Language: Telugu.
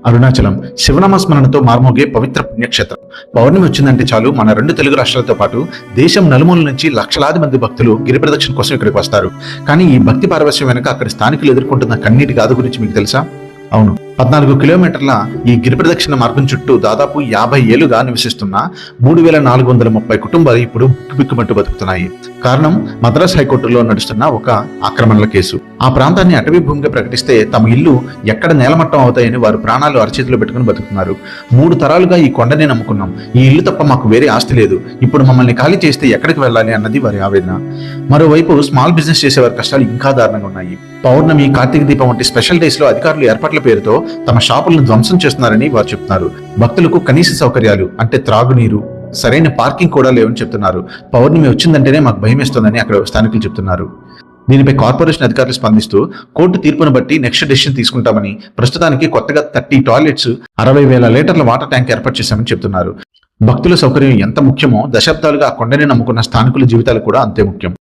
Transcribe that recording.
అరుణాచలం శివనామ స్మరణతో మార్మోగే పవిత్ర పుణ్యక్షేత్రం. పౌర్ణమి వచ్చిందంటే చాలు మన రెండు తెలుగు రాష్ట్రాలతో పాటు దేశం నలుమూల నుంచి లక్షలాది మంది భక్తులు గిరి ప్రదక్షిణ కోసం ఇక్కడికి వస్తారు. కానీ ఈ భక్తి పారవశ్యం వెనుక అక్కడి స్థానికులు ఎదుర్కొంటున్న కన్నీటి గాథ గురించి మీకు తెలుసా? అవును, 14 కిలోమీటర్ల ఈ గిరి ప్రదక్షిణ మార్గం చుట్టూ దాదాపు 50 ఏళ్లుగా నివసిస్తున్న 3430 కుటుంబాలు ఇప్పుడు బిక్కుబిక్కుమంటూ బతుకుతున్నాయి. కారణం మద్రాస్ హైకోర్టులో నడుస్తున్న ఒక ఆక్రమణల కేసు. ఆ ప్రాంతాన్ని అటవీ భూమిగా ప్రకటిస్తే తమ ఇల్లు ఎక్కడ నేలమట్టం అవుతాయని వారు ప్రాణాలు అరచేతిలో పెట్టుకుని బతుకుతున్నారు. 3 తరాలుగా ఈ కొండనే నమ్ముకున్నాం, ఈ ఇల్లు తప్ప మాకు వేరే ఆస్తి లేదు, ఇప్పుడు మమ్మల్ని ఖాళీ చేస్తే ఎక్కడికి వెళ్ళాలి అన్నది వారి ఆవేదన. మరోవైపు స్మాల్ బిజినెస్ చేసేవారి కష్టాలు ఇంకా దారుణంగా ఉన్నాయి. పౌర్ణమి, కార్తీక దీపం వంటి స్పెషల్ డేస్ లో అధికారులు ఏర్పాట్ల పేరుతో తమ షాపులను ధ్వంసం చేస్తున్నారని వారు చెప్తున్నారు. భక్తులకు కనీస సౌకర్యాలు అంటే త్రాగునీరు, సరైన పార్కింగ్ కూడా లేవని చెప్తున్నారు. పౌర్ణమి వచ్చిందంటేనే మాకు భయమేస్తోందని అక్కడ స్థానికులు చెప్తున్నారు. దీనిపై కార్పొరేషన్ అధికారులు స్పందిస్తూ కోర్టు తీర్పును బట్టి నెక్స్ట్ డెసిషన్ తీసుకుంటామని, ప్రస్తుతానికి కొత్తగా 30 టాయిలెట్స్, 60,000 లీటర్ల వాటర్ ట్యాంక్ ఏర్పాటు చేశామని చెప్తున్నారు. భక్తుల సౌకర్యం ఎంత ముఖ్యమో దశాబ్దాలుగా ఆ కొండనే నమ్ముకున్న స్థానికుల జీవితాలు కూడా అంతే ముఖ్యం.